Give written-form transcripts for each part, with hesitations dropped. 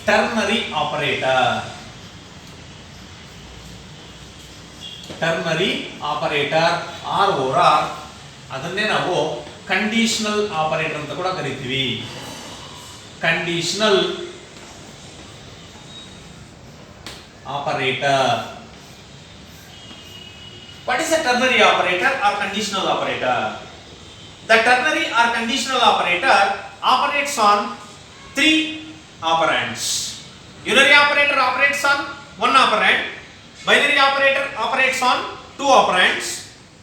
Ternary operator. Ternary operator or or or, ಅದನ್ನೇ ನಾವು conditional operator ಅಂತ ಕೂಡ ಕರಿತೀವಿ. Conditional operator. What is a ternary operator or conditional operator? The ternary or conditional operator operates on three operands. Unary operator operates on one operand. Binary operator operates on two operands.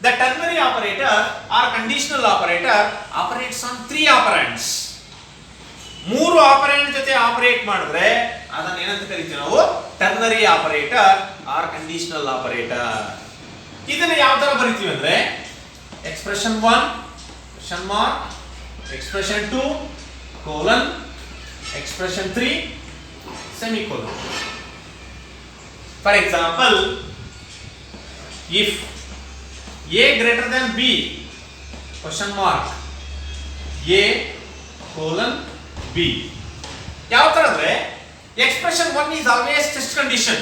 The ternary operator or conditional operator operates on three operands. ಮೂರು operand ಜೊತೆ operate ಮಾಡಿದ್ರೆ ಅದನ್ನ ಏನಂತ ಕರಿತೀವಿ ನಾವು? Ternary operator or conditional operator. ಇದನ್ನ ಯಾವ ತರ ಬರೀತೀವಿ ಅಂದ್ರೆ expression 1 question mark, expression 2 colon, expression 3 semicolon. For example, if a greater than b question mark a colon b. ಯಾವ ತರ ಅಂದ್ರೆ expression 1 is always test condition.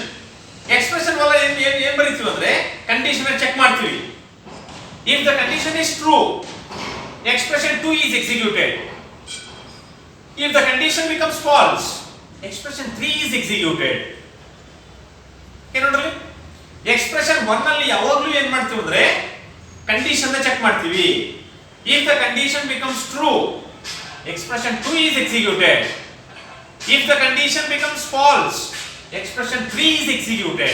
Expression 1 ಏನ್ ಬರೀತೀವಿ ಅಂದ್ರೆ ಕಂಡೀಷನ್ ಚೆಕ್ ಮಾಡ್ತೀವಿ. if the condition is true, expression 2 is executed. if the condition becomes false, expression 3 is executed. ನೋಡ್ರಿ, expression 1 ಅಲ್ಲಿ ಯಾವಾಗಲೂ ಏನ್ ಮಾಡ್ತೀವಿ ಅಂದ್ರೆ ಕಂಡೀಷನ್ ಚೆಕ್ ಮಾಡ್ತೀವಿ. if the condition becomes true, expression 2 is executed. if the condition becomes false, expression 3 is executed.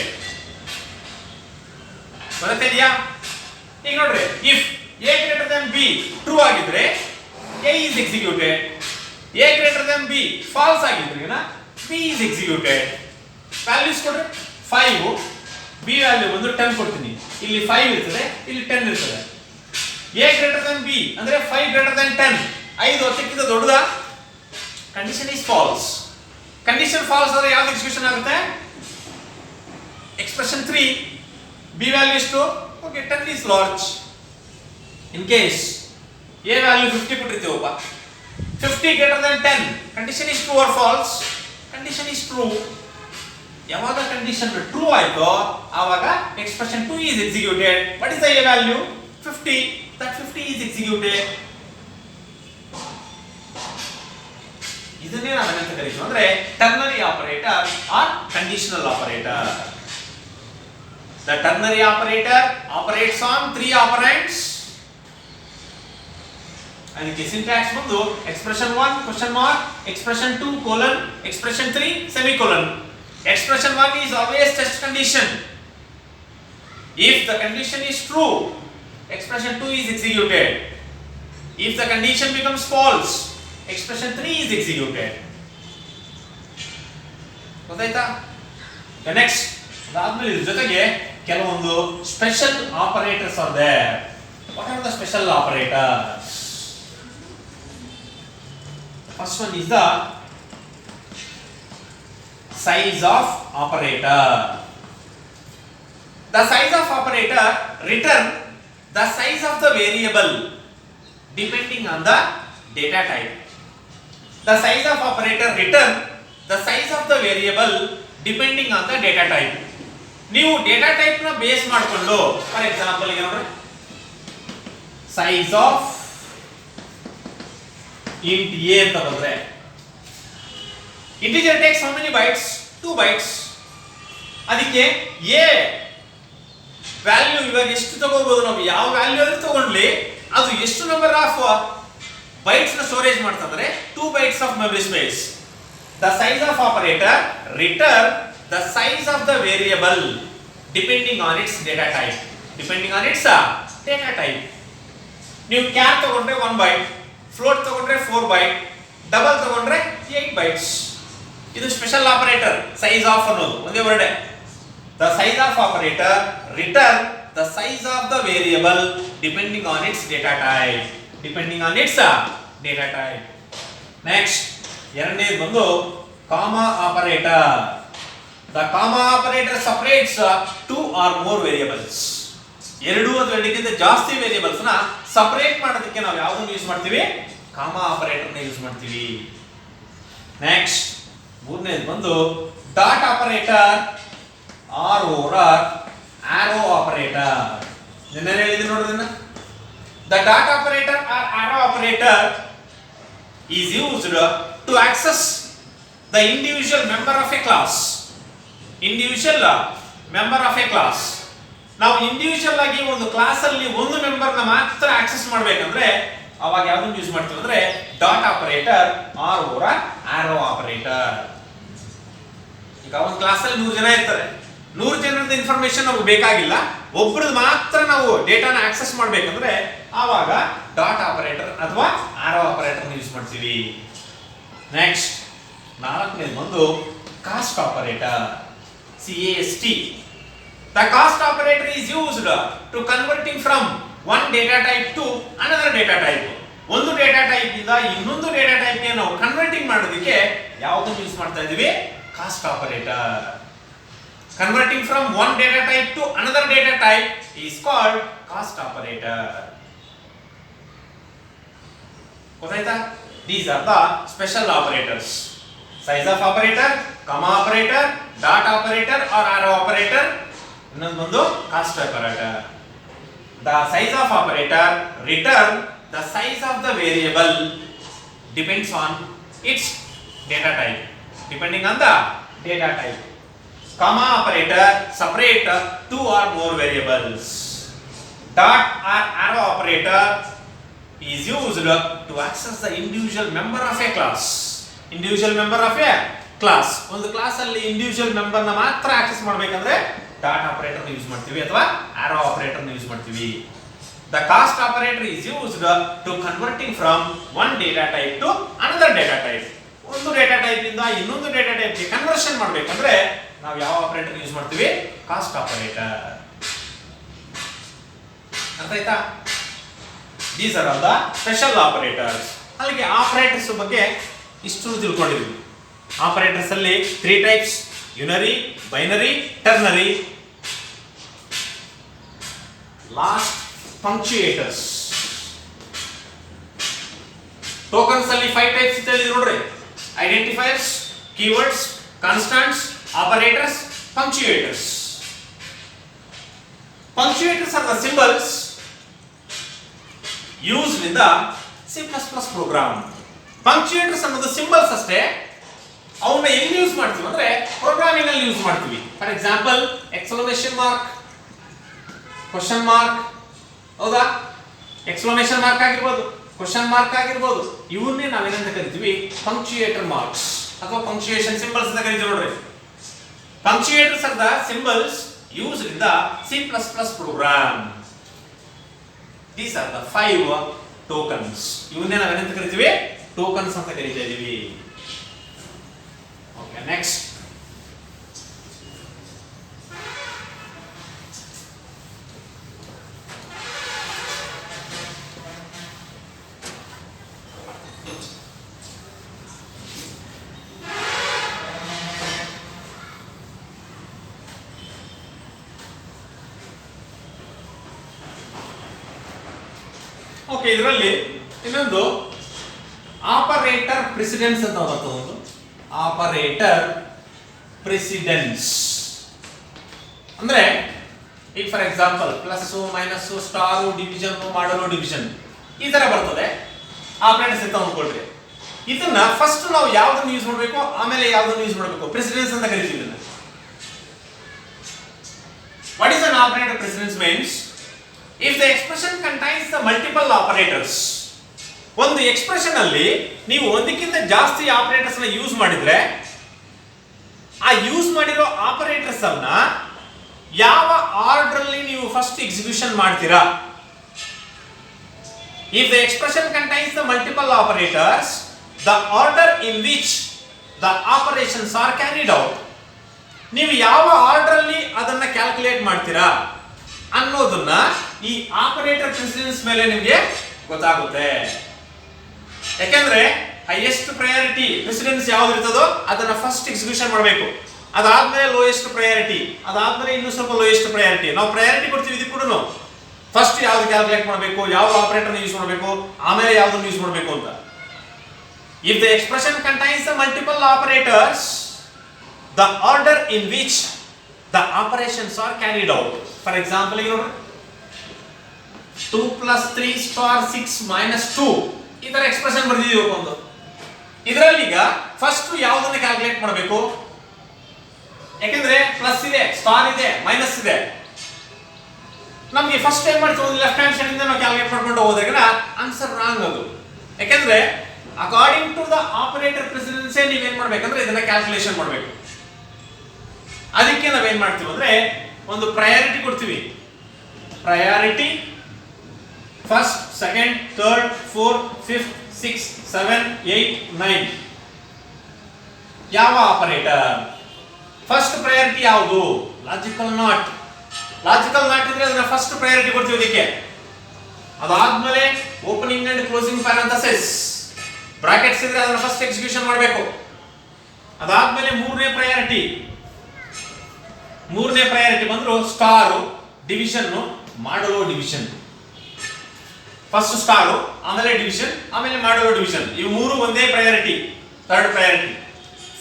ಬರುತ್ತಿದೆಯಾ? ಈಗ ನೋಡ್ರಿ, if a greater than b true ಆಗಿದ್ರೆ a is executed. a greater than b false ಆಗಿದ್ರೆ b is executed. Values ಕೊಡ್ರಿ. 5 b value ಬಂದು 10 ಕೊಡ್ತೀನಿ. ಇಲ್ಲಿ 5 ಇರ್ತದೆ, ಇಲ್ಲಿ 10 ಇರ್ತದೆ. a greater than b ಅಂದ್ರೆ 5 greater than 10. 5 10ಕ್ಕಿಂತ ದೊಡ್ಡದಾ? Condition is false. Condition false ಆದ್ರೆ ಯಾವ್ದು ಎಕ್ಸಿಕ್ಯೂಷನ್ ಆಗುತ್ತೆ? ಎಕ್ಸ್ಪ್ರೆಷನ್ 3. b ವ್ಯಾಲ್ಯೂ ಎಷ್ಟು? Okay, 10 is large. In case a value 50 ಕೊಟ್ಟಿರ್ತೀವಪ್ಪ, 50 greater than 10, condition is true or false? Condition is true. ಯಾವಾಗ condition true ಆಯ್ತೋ ಆವಾಗ expression 2 is executed. what is the a value? 50. that 50 is executed. ಇದನ್ನೇ ನಾವು ಏನಂತ ಕರೀತೀವಿ ಅಂದ್ರೆ ternary operator or conditional operator. The ternary operator operates on three operands. ಅದಕ್ಕೆ syntax ಬಂದು expression 1 question mark, expression 2 colon, expression 3 semicolon. Expression 1 is always test condition. if the condition is true, expression 2 is executed. if the condition becomes false, expression 3 is executed. ಗೊತ್ತಾಯ್ತಾ? the next, ಅದಾದ್ಮೇಲೆ ಇದ್ರ ಜೊತೆಗೆ ಕೆಲವೊಂದು special operators are there. what are the special operators? first one is the size of operator. the size of operator return the size of the variable depending on the data type. the size of operator return the size of the variable depending on the data type. ನೀವು data type ನ base ಮಾಡಿಕೊಂಡು, for example ಈಗ ನೋಡಿ, size of int a ಅಂತ ಬಂದ್ರೆ integer takes how many bites? 2 bites. ಅದಕ್ಕೆ a value ಇವಾಗ ಎಷ್ಟು ತಗೋಬಹುದು ನಾವು? ಯಾವ ವ್ಯಾಲ್ಯೂ ಅಲ್ಲಿ ತಗೊಂಡ್ಲಿ ಅದು ಎಷ್ಟು ನಂಬರ್ ಆಫ್ ಬೈಟ್ಸ್ ನ storage ಮಾಡ್ತಂದ್ರೆ 2 bytes of memory space. the size of operator return the size of the variable depending on its data type. depending on its data type. ನೀವು ಕ್ಯಾರ್ ತಗೊಂಡ್ರೆ 1 byte, ಫ್ಲೋಟ್ ತಗೊಂಡ್ರೆ 4 byte, double ತಗೊಂಡ್ರೆ 8 bytes. ಇದು special operator size of ಅನ್ನೋದು ಒಂದೇ word. the size of operator return the size of the variable depending on its data type. depending on its data type. next, ಎರಡನೇದು ಬಂದು comma operator. the comma operator separates 2 or more variables. ಎರಡು ಅಥವಾ ಎರಡಕ್ಕಿಂತ ಜಾಸ್ತಿ variables ನ separate ಮಾಡೋದಕ್ಕೆ ನಾವು ಯಾವ್ದನ್ನು ಯೂಸ್ ಮಾಡ್ತೀವಿ? ಕಾಮಾ ಆಪರೇಟರ್ ನ ಯೂಸ್ ಮಾಡ್ತೀವಿ. ನೆಕ್ಸ್ಟ್, ಮೂರನೇದು ಬಂದು dot operator or or arrow operator. ನಿನ್ನೆ ಹೇಳಿದ್ದೀನಿ ನೋಡ್ರಿ. The dot operator or arrow operator is used to access the individual member of a class. Individual member of a class. ನಾವು individual ಆಗಿ ಒಂದು ಕ್ಲಾಸ್ ಅಲ್ಲಿ ಒಂದು ಮೆಂಬರ್ ನ ಮಾತ್ರ ಆಕ್ಸೆಸ್ ಮಾಡಬೇಕಂದ್ರೆ ಅವಾಗ ಯಾವ್ದನ್ನ ಯೂಸ್ ಮಾಡ್ತೀವಿ ಅಂದ್ರೆ dot operator or or arrow operator. ಈಗ ಒಂದು ಕ್ಲಾಸ್ ಅಲ್ಲಿ 100 ಜನ ಇರ್ತಾರೆ. 100 ಜನರದ ಇನ್ಫಾರ್ಮೇಶನ್ ನಮಗೆ ಬೇಕಾಗಿಲ್ಲ, ಒಬ್ಬರದ್ದು ಮಾತ್ರ ನಾವು ಡೇಟಾನ ಆಕ್ಸೆಸ್ ಮಾಡಬೇಕಂದ್ರೆ ಆವಾಗ ಡಾಟ್ ಆಪರೇಟರ್ ಅಥವಾ ಆರೋ ಆಪರೇಟರ್ ಯೂಸ್ ಮಾಡ್ತೀವಿ. ನೆಕ್ಸ್ಟ್ ನಾಲ್ಕನೇದು ಬಂದು cost operator, CAST. The cost operator is used to converting from one data type to another data type. ಒಂದು ಡೇಟಾ ಟೈಪ್ ಇಂದ ಇನ್ನೊಂದು ಡೇಟಾ ಟೈಪ್ ಗೆ ನಾವು ಕನ್ವರ್ಟಿಂಗ್ ಮಾಡೋದಕ್ಕೆ ಯಾವುದನ್ನು ಯೂಸ್ ಮಾಡ್ತಾ ಇದೀವಿ? Cost operator. Converting from one data type to another data type is called cost operator. ಗೊತ್ತಾಯ್ತಾ? These are the special operators. Size of operator, comma operator, dot operator or arrow operator. ಇನ್ನೊಂದು cost operator. The size of operator return the size of the variable depends on its data type. Depending on the data type. Comma operator separate two or more variables. Dot or arrow operator is used to access the individual member of a class. Individual member of a class. ಒಂದು class ಅಲ್ಲಿ individual member ನ ಮಾತ್ರ access ಮಾಡಬೇಕಂದ್ರೆ dot operator use ಮಾಡ್ತೀವಿ ಅಥವಾ ಆರೋ operator use ಮಾಡ್ತೀವಿ. The cost operator is used to converting from one data type to another data type. ಒಂದು data type ಇಂದ ಇನ್ನೊಂದು ಡೇಟಾ ಟೈಪ್ ಗೆ ಕನ್ವರ್ಷನ್ ಮಾಡಬೇಕಂದ್ರೆ ನಾವು ಯಾವ ಆಪರೇಟರ್ ಯೂಸ್ ಮಾಡ್ತೀವಿ? Cast operator. ಅರ್ಥ ಆಯ್ತಾ? These are all the special operators. ಅಲ್ಲಿಗೆ ಆಪರೇಟರ್ಸ್ ಬಗ್ಗೆ ಇಷ್ಟು ತಿಳ್ಕೊಂಡಿದ್ವಿ. ಆಪರೇಟರ್ಸ್ ಅಲ್ಲಿ 3 types: unary, binary, ternary. Last punctuators. Tokens ಅಲ್ಲಿ 5 ಟೈಪ್ಸ್ ಇದೆ ನೋಡ್ರಿ: identifiers, keywords, constants, operators, punctuators. Punctuators are the symbols used in the C++ program. Punctuators ಅನ್ನೋದು symbols ಅಷ್ಟೇ. ಅವನ್ನ ಎಲ್ಲಿ ಯೂಸ್ ಮಾಡ್ತೀವಿ ಅಂದ್ರೆ ಪ್ರೋಗ್ರಾಮಿಂಗ್ ಅಲ್ಲಿ ಯೂಸ್ ಮಾಡ್ತೀವಿ. For example exclamation mark, question mark, ಹೌದಾ? ಎಕ್ಸ್ಕ್ಲಮೇಷನ್ ಮಾರ್ಕ್ ಆಗಿರ್ಬೋದು, ಕ್ವೆಶ್ಚನ್ ಮಾರ್ಕ್ ಆಗಿರ್ಬೋದು, ಇವನ್ನೇ ನಾವೇನಂತ ಕರಿತೀವಿ? ಪಂಕ್ಚುಯೇಟರ್ ಮಾರ್ಕ್ಸ್ ಅಥವಾ ಪಂಕ್ಚುಯೇಷನ್ ಸಿಂಬಲ್ಸ್ ಅಂತ ಕರಿತೀವಿ ನೋಡ್ರಿ. Punctuators are the symbols used in the C++ program. These are the 5 tokens. ಇವನ್ನೇ ನಾವೇನಂತ ಕರಿತೀವಿ? ಟೋಕನ್ಸ್ ಅಂತ ಕರೀತಾ ಇದೀವಿ. ಓಕೆ, ನೆಕ್ಸ್ಟ್ ಓಕೆ, ಇದರಲ್ಲಿ ಇನ್ನೊಂದು ಆಪರೇಟರ್ ಪ್ರೆಸಿಡೆನ್ಸ್ ಅಂತ ಬರ್ತದೆ. ಒಂದು ಆಪರೇಟರ್ ಪ್ರೆಸಿಡೆನ್ಸ್ ಅಂದ್ರೆ ಈಗ for example plus, minus, star, division, modulo, division ಈ ತರ ಬರ್ತದೆ. ಆಪರೇಟರ್ಸ್ ಅಂತ ಅಂದ್ಕೊಳ್ರಿ. ಇದನ್ನ ಫಸ್ಟ್ ನಾವು ಯಾವ್ದನ್ನ ಯೂಸ್ ಮಾಡಬೇಕು, ಆಮೇಲೆ ಯಾವ್ದನ್ನ ಯೂಸ್ ಮಾಡಬೇಕು? ಪ್ರೆಸಿಡೆನ್ಸ್ ಅಂತ ಕರಿತೀವಿ ಇದನ್ನ. What is an operator precedence means if the expression contains the multiple operators. ಒಂದು ಎಕ್ಸ್ಪ್ರೆಷನ್ ಅಲ್ಲಿ ನೀವು ಒಂದಕ್ಕಿಂತ ಜಾಸ್ತಿ ಆಪರೇಟರ್ಸ್ ನ ಯೂಸ್ ಮಾಡಿದ್ರೆ ಆ ಯೂಸ್ ಮಾಡಿರೋ ಆಪರೇಟರ್ಸ್ ಅನ್ನ ಯಾವ ಆರ್ಡರ್ ಅಲ್ಲಿ ನೀವು ಫಸ್ಟ್ ಎಕ್ಸಿಕ್ಯೂಷನ್ ಮಾಡ್ತೀರಾ? if the expression contains the multiple operators, the order in which the operations are carried out. ನೀವು ಯಾವ ಆರ್ಡರ್ ಅಲ್ಲಿ ಅದನ್ನ ಕ್ಯಾಲ್ಕುಲೇಟ್ ಮಾಡ್ತೀರಾ ಅನ್ನೋದನ್ನ ಈ ಆಪರೇಟರ್ ಪ್ರೆಸಿಡೆನ್ಸ್ ಮೇಲೆ ನಿಮಗೆ ಗೊತ್ತಾಗುತ್ತೆ. ಯಾಕಂದ್ರೆ ಹೈಯೆಸ್ಟ್ ಪ್ರಯಾರಿಟಿ ಪ್ರೆಸಿಡೆನ್ಸ್ ಯಾವ್ದು ಇರ್ತದೋ ಅದನ್ನ ಫಸ್ಟ್ ಎಕ್ಸಿಕ್ಯೂಷನ್ ಮಾಡಬೇಕು. ಅದಾದ್ಮೇಲೆ ಲೋಯೆಸ್ಟ್ ಪ್ರಯಾರಿಟಿ, ಅದಾದ್ಮೇಲೆ ಇನ್ನೂ ಸ್ವಲ್ಪ ಲೋಯೆಸ್ಟ್ ಪ್ರಯಾರಿಟಿ. ನಾವು ಪ್ರಯಾರಿಟಿ ಕೊಡ್ತೀವಿ ಇದಕ್ಕೆ ಕೂಡ. ಫಸ್ಟ್ ಯಾವ್ದು ಕ್ಯಾಲ್ಕುಲೇಟ್ ಮಾಡಬೇಕು, ಯಾವ ಆಪರೇಟರ್ ಯೂಸ್ ಮಾಡಬೇಕು, ಆಮೇಲೆ ಯಾವ್ದನ್ನು ಯೂಸ್ ಮಾಡಬೇಕು ಅಂತ. If the expression contains the multiple operators, the order in which the operations are carried out. For example, you know, 2 plus 3 star 6 minus 2 ಇದರ ಎಕ್ಸ್ಪ್ರೆಷನ್ ಬರೆದಿದ್ದೀವಿ ಒಂದು. ಇದರಲ್ಲಿ ಈಗ ಫಸ್ಟ್ ಯಾವುದನ್ನು ಕ್ಯಾಲ್ಕುಲೇಟ್ ಮಾಡಬೇಕು? ಯಾಕಂದ್ರೆ ಪ್ಲಸ್ ಇದೆ, ಸ್ಟಾರ್ ಇದೆ, ಮೈನಸ್ ಇದೆ. ನಮಗೆ ಫಸ್ಟ್ ಏನ್ ಮಾಡ್ತೀವಿ, ಲೆಫ್ಟ್ ಹ್ಯಾಂಡ್ ಸೈಡ್ ಇಂದ ನಾವು ಕ್ಯಾಲ್ಕುಲೇಟ್ ಮಾಡ್ಕೊಂಡು ಹೋದಾಗ ಆನ್ಸರ್ ರಾಂಗ್ ಅದು. ಯಾಕಂದ್ರೆ according to the operator precedence ನೀವೇನ್ ಮಾಡ್ಬೇಕಂದ್ರೆ ಇದನ್ನ ಕ್ಯಾಲ್ಕುಲೇಷನ್ ಮಾಡಬೇಕು. ಅದಕ್ಕೆ ನಾವೇನ್ ಮಾಡ್ತೀವಿ ಅಂದ್ರೆ ಒಂದು ಪ್ರಯಾರಿಟಿ ಕೊಡ್ತೀವಿ. Priority first, second, third, fourth, fifth, 6, 7, 8, 9. ಯಾವ ಆಪರೇಟರ್ ಫಸ್ಟ್ ಪ್ರಯಾರಿಟಿ ಯಾವುದು? Logical not. ಲಾಜಿಕಲ್ ನಾಟ್ ಇದ್ರೆ ಅದನ್ನ ಫಸ್ಟ್ ಪ್ರಯಾರಿಟಿ ಕೊಡ್ತೀವಿ ಅದಕ್ಕೆ. ಅದಾದ್ಮೇಲೆ ಓಪನಿಂಗ್ ಅಂಡ್ ಕ್ಲೋಸಿಂಗ್ ಪ್ಯಾರಂಥಸಿಸ್ ಬ್ರಾಕೆಟ್ಸ್ ಇದ್ರೆ ಅದನ್ನ ಫಸ್ಟ್ ಎಕ್ಸಿಕ್ಯೂಷನ್ ಮಾಡಬೇಕು. ಅದಾದ್ಮೇಲೆ ಮೂರನೇ ಪ್ರಯಾರಿಟಿ ಬಂದ್ರು star division modulo division. First star, ಆಮೇಲೆ ಡಿವಿಷನ್, ಆಮೇಲೆ ಮಾಡುವ ಡಿವಿಷನ್. ಇವು ಮೂರು ಒಂದೇ priority, third priority.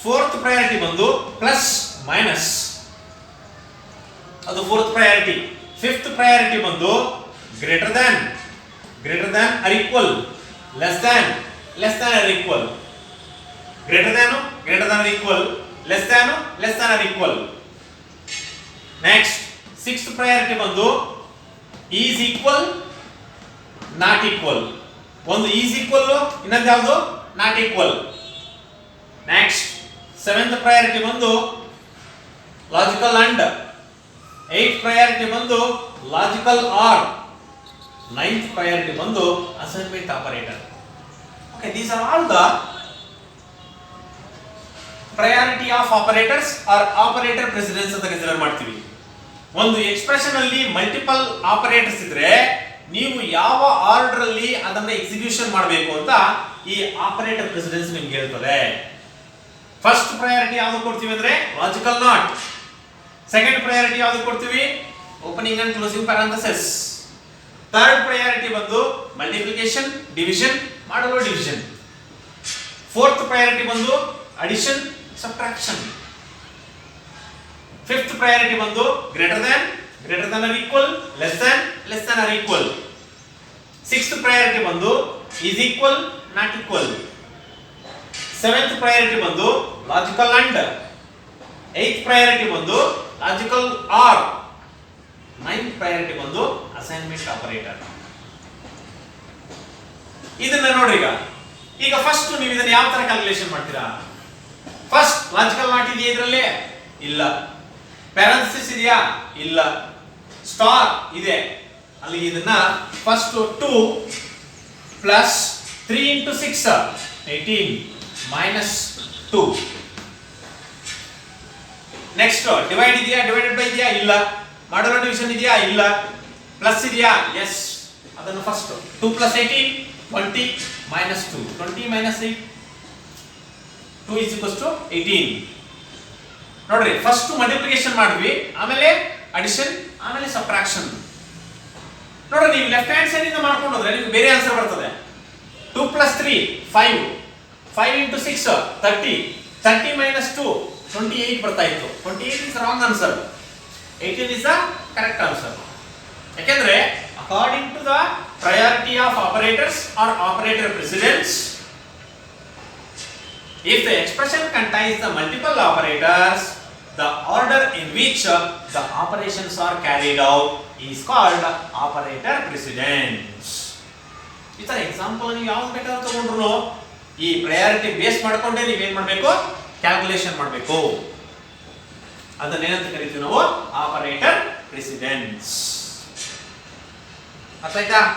Fourth priority ಬಂದು ಪ್ಲಸ್ ಮೈನಸ್, ಅದು ಫೋರ್ತ್ ಪ್ರಯಾರಿಟಿ. ಫಿಫ್ತ್ ಪ್ರಯಾರಿಟಿ ಬಂದು greater than or equal, less than or equal, greater than or equal, less than or equal. Next sixth priority ಬಂದು is equal, not equal. ಒಂದು is equal, ಇನ್ನೊಂದು ಯಾವುದು not equal. Next seventh priority ಬಂದು logical and. Eight priority ಬಂದು logical or. Ninth priority ಬಂದು assignment operator. Okay, these are all the priority of operators or operator precedence ಅಂತ consider ಮಾಡ್ತೀವಿ. ಒಂದು expression ಅಲ್ಲಿ ಮಲ್ಟಿಪಲ್ ಆಪರೇಟರ್ಸ್ ಇದ್ರೆ ನೀವು ಯಾವ ಆರ್ಡರ್ ಅಲ್ಲಿ ಅದನ್ನ ಎಕ್ಸಿಕ್ಯೂಷನ್ ಮಾಡಬೇಕು ಅಂತ ಈ ಆಪರೇಟರ್ ಪ್ರೆಸಿಡೆನ್ಸ್ ನಿಮ್ಗೆ ಹೇಳ್ತದೆ. ಫಸ್ಟ್ ಪ್ರಯಾರಿಟಿ ಯಾವುದು ಕೊಡ್ತೀವಿ ಅಂದ್ರೆ ಲಾಜಿಕಲ್ ನಾಟ್. ಸೆಕೆಂಡ್ ಪ್ರಯಾರಿಟಿ ಯಾವುದು ಕೊಡ್ತೀವಿ? Opening and closing parenthesis. Third priority ಬಂದು multiplication, division, modulo division. Fourth priority ಬಂದು ಅಡಿಷನ್, ಸಬ್ಟ್ರಾಕ್ಷನ್. ಫಿಫ್ತ್ ಪ್ರಯಾರಿಟಿ ಬಂದು greater than or equal, less than or equal. Sixth priority ಬಂದು is equal, not equal. Seventh priority ಬಂದು logical and. Eighth priority ಬಂದು logical or. Ninth priority ಬಂದು assignment operator. ಇದನ್ನ ನೋಡ್ರಿ. ಈಗ first ನೀವು ಇದನ್ನ ಯಾವ ತರ ಕ್ಯಾಲ್ಕುಲೇಷನ್ ಮಾಡ್ತೀರಾ? ಫಸ್ಟ್ ಲಾಜಿಕಲ್ ನಾಟ್ ಇದೆಯಾ ಇದರಲ್ಲಿ? ಇಲ್ಲ. ಪ್ಯಾರಂಥಸಿಸ್ ಇದೆಯಾ? ಇಲ್ಲ. ಸ್ಟಾರ್ ಇದೆ. ಅಲ್ಲಿ ಇದನ್ನ first 2 plus 3 into 6 18 minus 2. Next divide ಇದೆಯಾ? ಡಿವೈಡೆಡ್ ಬೈ ಇದೆಯಾ? ಇಲ್ಲ. ಮಾಡುವ ಡಿವಿಷನ್ ಇದೆಯಾ? ಇಲ್ಲ. ಪ್ಲಸ್ ಇದೆಯಾ? ಎಸ್. ಅದನ್ನು first 2 plus 18 20 minus 2. 20 minus 8 2 is equals to 18. ನೋಡ್ರಿ, ಫಸ್ಟ್ ಮಲ್ಟಿಪ್ಲಿಕೇಶನ್ ಮಾಡಿದ್ವಿ, ಆಮೇಲೆ ಅಡಿಷನ್, ಆಮೇಲೆ ಸಬ್ಟ್ರಾಕ್ಷನ್. ನೋಡ್ರಿ, ನೀವು ಲೆಫ್ಟ್ ಹ್ಯಾಂಡ್ ಸೈಡ್ ಇಂದ ಮಾಡ್ಕೊಂಡು ಹೋದ್ರೆ ನಿಮಗೆ ಬೇರೆ ಆನ್ಸರ್ ಬರ್ತದೆ. 2 plus 3 5 5 into 6 30 30 minus 2 28 ಬರ್ತಾ ಇತ್ತು. 28 is wrong answer. 18 is the correct answer. ಯಾಕೆಂದ್ರೆ according to the priority of operators or operator precedence, if the expression contains the multiple operators, the order in which the operations are carried out is called operator precedence. ಈ ತರ example ನೀವು ಯಾವ್ದು ಬೇಕಾದ್ರೂ ತಗೊಂಡ್ರು ಈ priority base ಮಾಡ್ಕೊಂಡೇ ನೀವೇನ್ ಮಾಡಬೇಕು? Calculation ಮಾಡಬೇಕು. ಅದನ್ನೇನಂತ ಕರಿತೀವಿ ನಾವು? Operator precedence. ಅರ್ಥ ಆಯ್ತಾ?